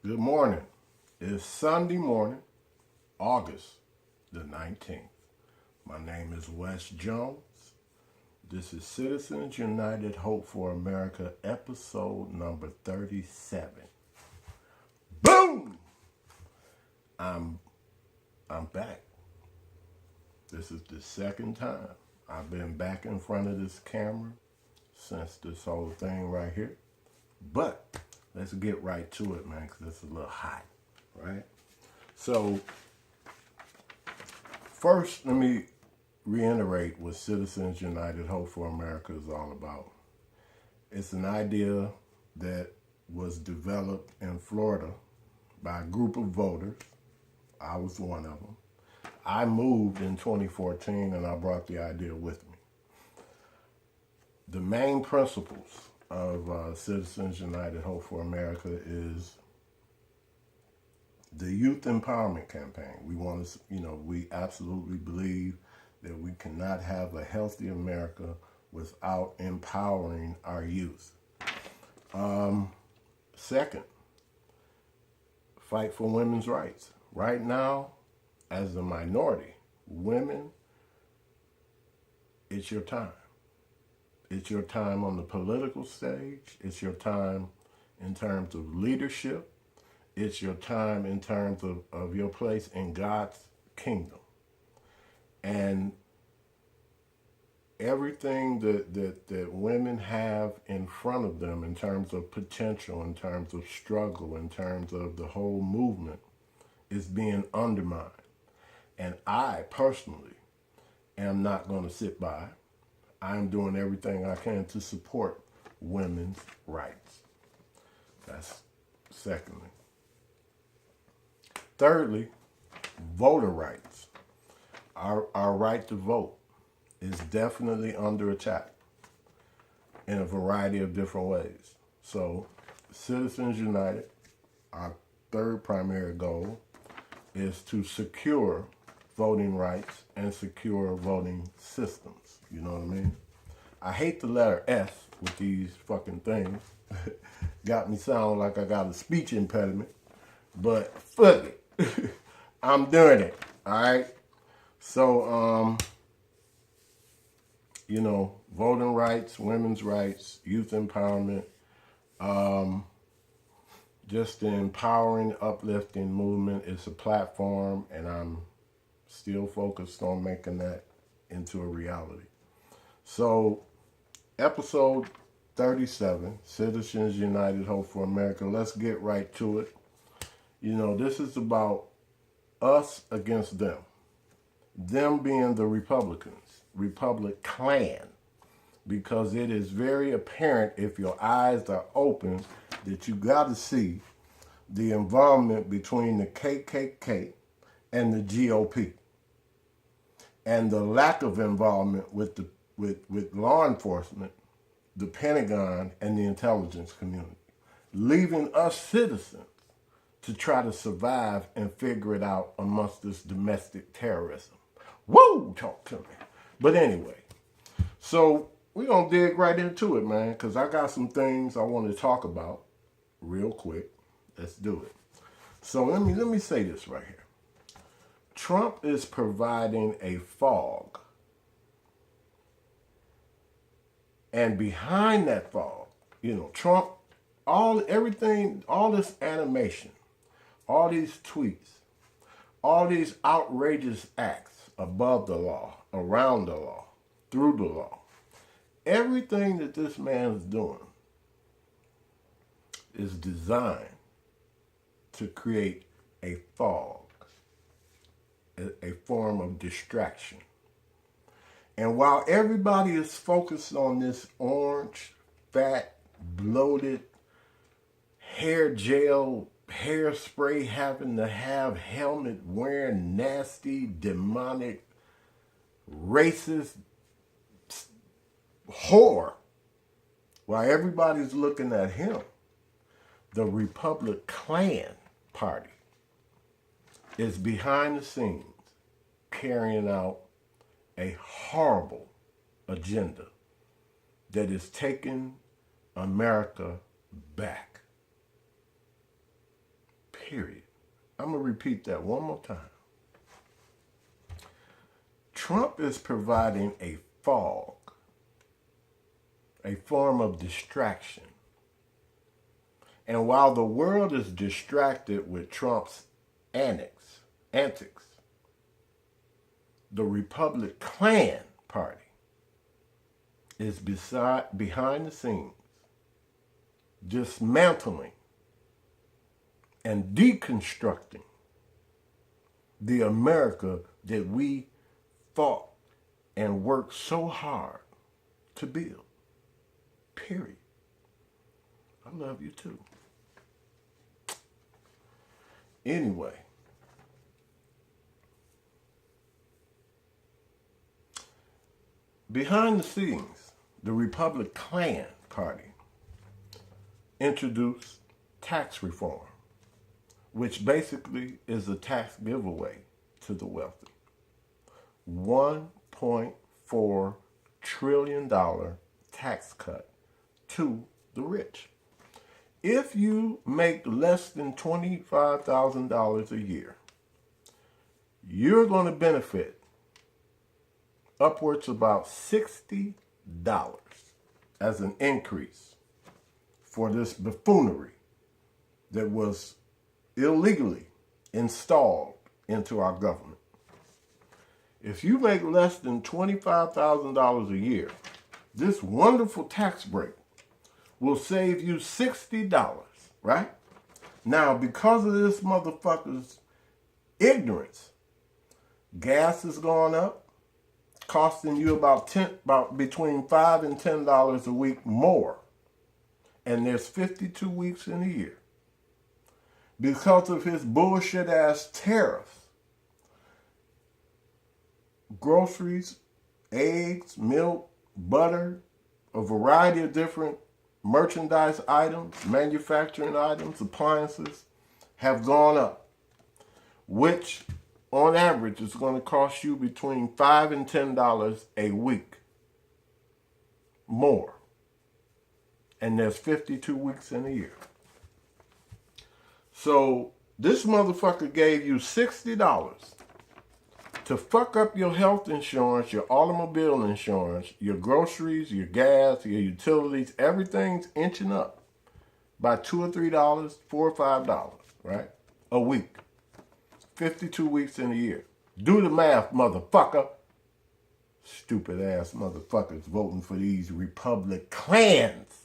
Good morning. It's Sunday morning, August the 19th. My name is Wes Jones. This is Citizens United Hope for America, episode number 37. Boom! I'm back. This is the second time I've been back in front of this camera since this whole thing right here. But let's get right to it, man, because it's a little hot, right? So, first, let me reiterate what Citizens United Hope for America is all about. It's an idea that was developed in Florida by a group of voters. I was one of them. I moved in 2014 and I brought the idea with me. The main principles of Citizens United Hope for America is the youth empowerment campaign. We want to, we absolutely believe that we cannot have a healthy America without empowering our youth. Second, fight for women's rights. Right now, as a minority, women, it's your time. It's your time on the political stage. It's your time in terms of leadership. It's your time in terms of your place in God's kingdom. And everything that women have in front of them in terms of potential, in terms of struggle, in terms of the whole movement is being undermined. And I personally am not going to sit by. I'm doing everything I can to support women's rights. That's secondly. Thirdly, voter rights. Our right to vote is definitely under attack in a variety of different ways. So, Citizens United, our third primary goal is to secure voting rights and secure voting systems. You know what I mean? I hate the letter S with these fucking things. Got me sounding like I got a speech impediment. But fuck it. I'm doing it. Alright? So, voting rights, women's rights, youth empowerment, just the empowering, uplifting movement is a platform, and I'm still focused on making that into a reality. So, episode 37, Citizens United Hope for America. Let's get right to it. This is about us against them. Them being the Republicans, Republicklan, because it is very apparent if your eyes are open that you got to see the involvement between the KKK and the GOP, and the lack of involvement with law enforcement, the Pentagon, and the intelligence community, leaving us citizens to try to survive and figure it out amongst this domestic terrorism. Woo! Talk to me. But anyway, so we're going to dig right into it, man, because I got some things I want to talk about real quick. Let's do it. So let me say this right here. Trump is providing a fog. And behind that fog, Trump, all this animation, all these tweets, all these outrageous acts above the law, around the law, through the law, everything that this man is doing is designed to create a fog, a form of distraction. And while everybody is focused on this orange, fat, bloated, hair gel, hairspray having to have helmet wearing, nasty, demonic, racist whore, while everybody's looking at him, the Republicklan Party is behind the scenes carrying out a horrible agenda that is taking America back. Period. I'm going to repeat that one more time. Trump is providing a fog, a form of distraction. And while the world is distracted with Trump's antics, the Republicklan Party is behind the scenes dismantling and deconstructing the America that we fought and worked so hard to build. Period. I love you too. Anyway, behind the scenes, the Republicklan Party introduced tax reform, which basically is a tax giveaway to the wealthy. $1.4 trillion tax cut to the rich. If you make less than $25,000 a year, you're going to benefit upwards about $60 as an increase for this buffoonery that was illegally installed into our government. If you make less than $25,000 a year, this wonderful tax break will save you $60, right? Now, because of this motherfucker's ignorance, gas is going up, costing you about between $5 and $10 a week more. And there's 52 weeks in a year. Because of his bullshit ass tariffs, groceries, eggs, milk, butter, a variety of different merchandise items, manufacturing items, appliances have gone up, which on average is going to cost you between $5 and $10 a week more. And there's 52 weeks in a year. So this motherfucker gave you $60 to fuck up your health insurance, your automobile insurance, your groceries, your gas, your utilities. Everything's inching up by $2 or $3, $4 or $5, right? A week. 52 weeks in a year. Do the math, motherfucker. Stupid ass motherfuckers voting for these Republicans.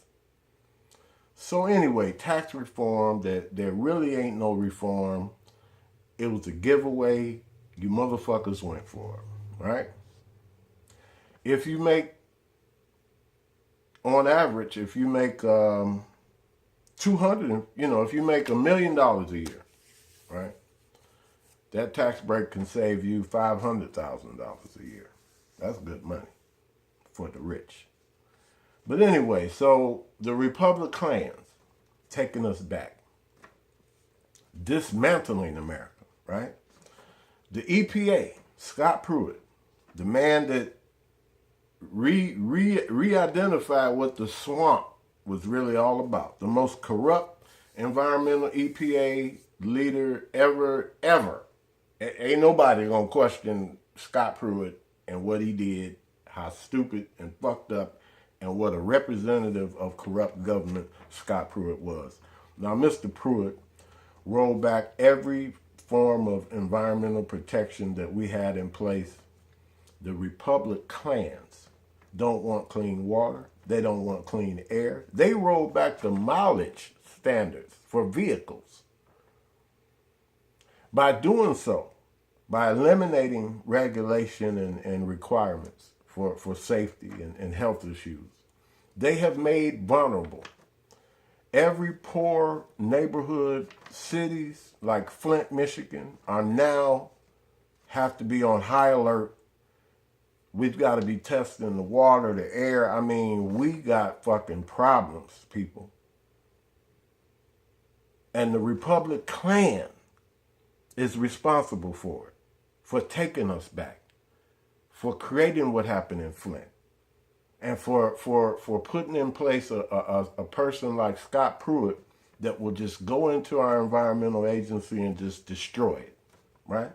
So anyway, tax reform, there really ain't no reform. It was a giveaway. You motherfuckers went for it, right? If you make, on average, if you make 200, if you make $1 million a year, right? That tax break can save you $500,000 a year. That's good money for the rich. But anyway, so the Republicans taking us back, dismantling America, right? The EPA, Scott Pruitt, the man that re-identified what the swamp was really all about, the most corrupt environmental EPA leader ever. Ain't nobody gonna question Scott Pruitt and what he did, how stupid and fucked up, and what a representative of corrupt government Scott Pruitt was. Now, Mr. Pruitt rolled back every form of environmental protection that we had in place. The Republicans don't want clean water. They don't want clean air. They rolled back the mileage standards for vehicles. By doing so, by eliminating regulation and requirements for safety and health issues, they have made vulnerable every poor neighborhood, cities like Flint, Michigan, are now have to be on high alert. We've got to be testing the water, the air. I mean, we got fucking problems, people. And the Republicklan is responsible for it, for taking us back, for creating what happened in Flint, and for putting in place a person like Scott Pruitt that will just go into our environmental agency and just destroy it, right?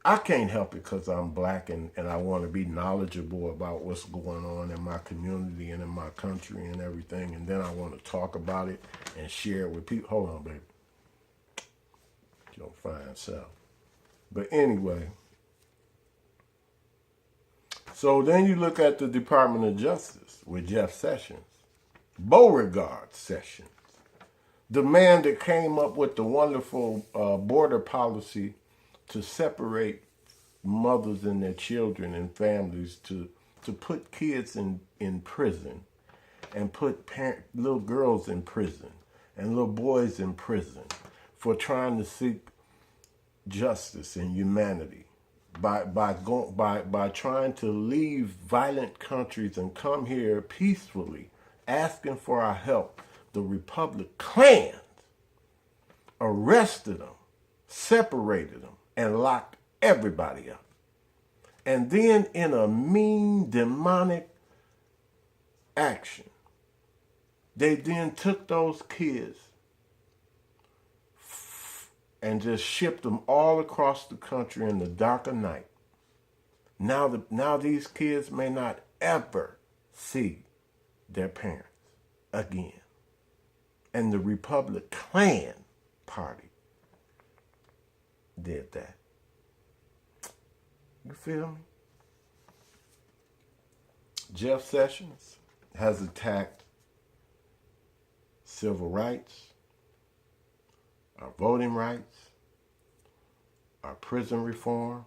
I can't help it because I'm black and I want to be knowledgeable about what's going on in my community and in my country and everything. And then I want to talk about it and share it with people. Hold on, baby. Your fine self. But anyway, so then you look at the Department of Justice with Jeff Sessions, Beauregard Sessions, the man that came up with the wonderful border policy to separate mothers and their children and families, to put kids in prison and put little girls in prison and little boys in prison for trying to seek justice and humanity by trying to leave violent countries and come here peacefully asking for our help. The Republicklan arrested them, separated them, and locked everybody up. And then in a mean, demonic action, they then took those kids and just shipped them all across the country in the dark of night. Now these kids may not ever see their parents again. And the Republicklan Party did that. You feel me? Jeff Sessions has attacked civil rights, our voting rights, our prison reform.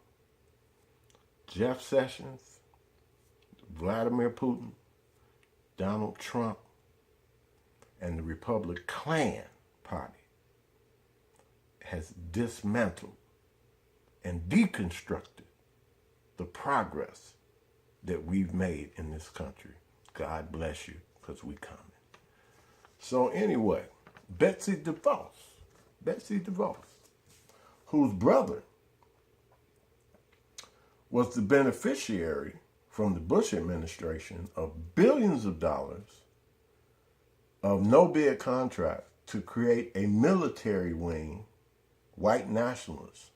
Jeff Sessions, Vladimir Putin, Donald Trump, and the Republicklan Party has dismantled and deconstructed the progress that we've made in this country. God bless you, because we coming. So anyway, Betsy DeVos, whose brother was the beneficiary from the Bush administration of billions of dollars of no-bid contract to create a military wing, white nationalists.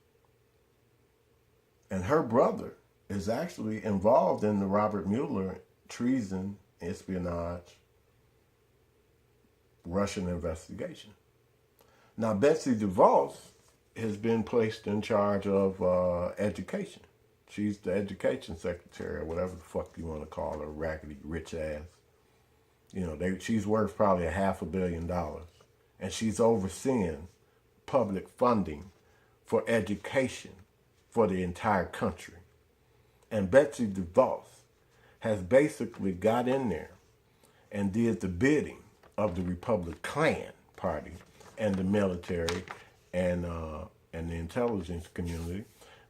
And her brother is actually involved in the Robert Mueller treason, espionage, Russian investigation. Now, Betsy DeVos has been placed in charge of education. She's the education secretary, or whatever the fuck you want to call her, raggedy rich ass. You know, she's worth probably $500 million. And she's overseeing public funding for education for the entire country. And Betsy DeVos has basically got in there and did the bidding of the Republicklan Party and the military and the intelligence community.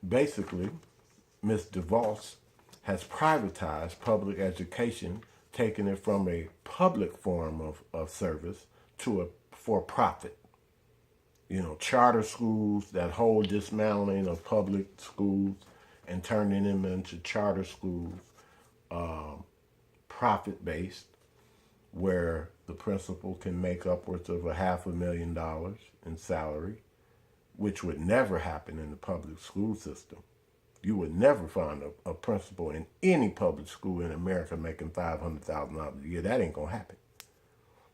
Basically, Ms. DeVos has privatized public education, taking it from a public form of service to a for-profit. You know, charter schools, that whole dismantling of public schools and turning them into charter schools, profit-based, where the principal can make upwards of $500,000 in salary, which would never happen in the public school system. You would never find a principal in any public school in America making $500,000 a year. That ain't gonna happen.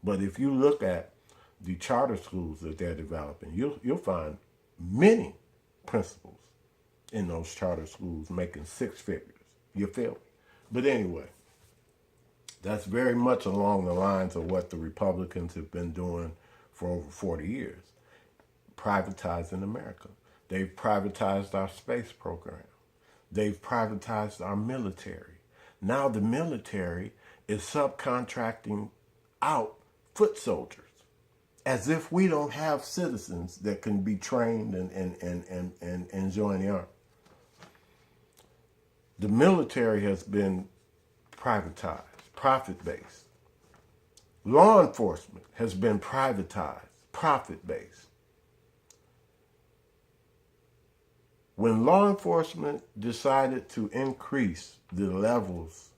But if you look at the charter schools that they're developing, you'll find many principals in those charter schools making six figures. You feel me? But anyway, that's very much along the lines of what the Republicans have been doing for over 40 years. Privatizing America. They've privatized our space program. They've privatized our military. Now the military is subcontracting out foot soldiers, as if we don't have citizens that can be trained and join the army. The military has been privatized, profit-based. Law enforcement has been privatized, profit-based. When law enforcement decided to increase the levels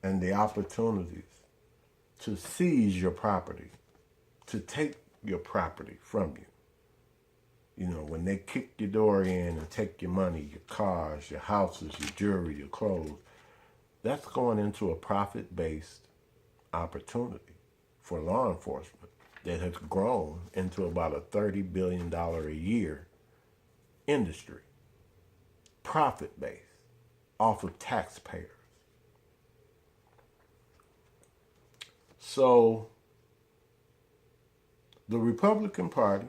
and the opportunities to seize your property, to take your property from you. You know, when they kick your door in and take your money, your cars, your houses, your jewelry, your clothes, that's going into a profit-based opportunity for law enforcement that has grown into about a $30 billion a year industry. Profit-based, off of taxpayers. So, the Republican Party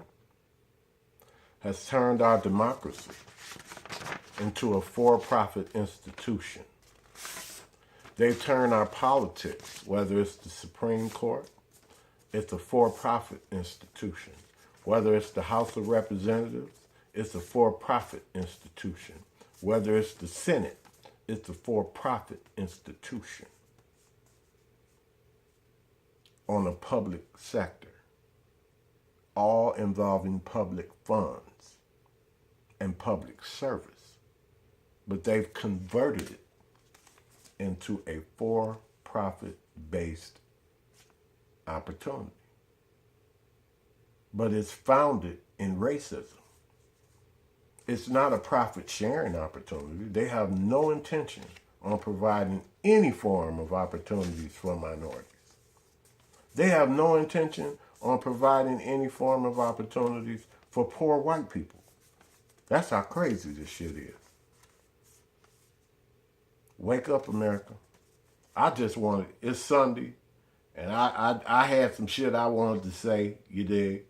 has turned our democracy into a for-profit institution. They've turned our politics, whether it's the Supreme Court, it's a for-profit institution. Whether it's the House of Representatives, it's a for-profit institution. Whether it's the Senate, it's a for-profit institution on a public sector, all involving public funds and public service. But they've converted it into a for-profit-based opportunity. But it's founded in racism. It's not a profit-sharing opportunity. They have no intention on providing any form of opportunities for minorities. They have no intention on providing any form of opportunities for poor white people. That's how crazy this shit is. Wake up, America. It's Sunday, and I had some shit I wanted to say, you dig?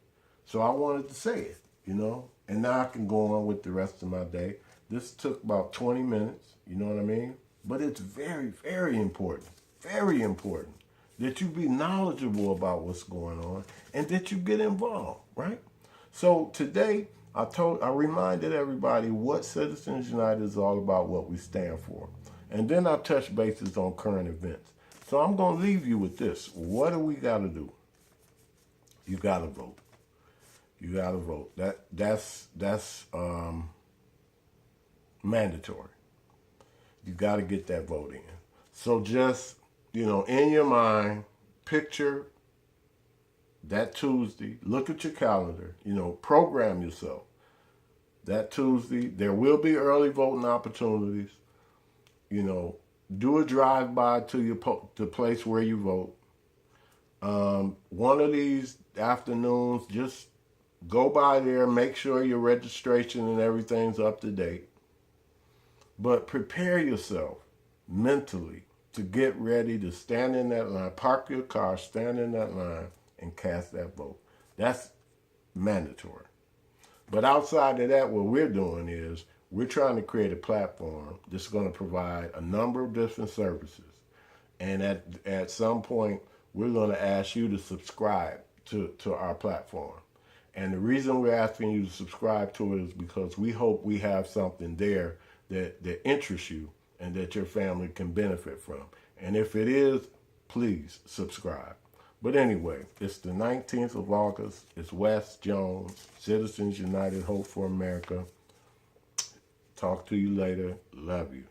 So I wanted to say it, you know? And now I can go on with the rest of my day. This took about 20 minutes, you know what I mean? But it's very, very important that you be knowledgeable about what's going on and that you get involved, right? So today, I reminded everybody what Citizens United is all about, what we stand for. And then I touch bases on current events. So I'm going to leave you with this. What do we got to do? You got to vote. You got to vote. That's mandatory. You got to get that vote in. So just, you know, in your mind, picture that Tuesday. Look at your calendar. You know, program yourself. That Tuesday, there will be early voting opportunities. You know, do a drive-by to the place where you vote. One of these afternoons, just go by there, make sure your registration and everything's up to date. But prepare yourself mentally to get ready to stand in that line, park your car, stand in that line, and cast that vote. That's mandatory. But outside of that, what we're doing is we're trying to create a platform that's going to provide a number of different services. And at some point, we're going to ask you to subscribe to our platform. And the reason we're asking you to subscribe to it is because we hope we have something there that interests you and that your family can benefit from. And if it is, please subscribe. But anyway, it's the 19th of August. It's Wes Jones, Citizens United, Hope for America. Talk to you later. Love you.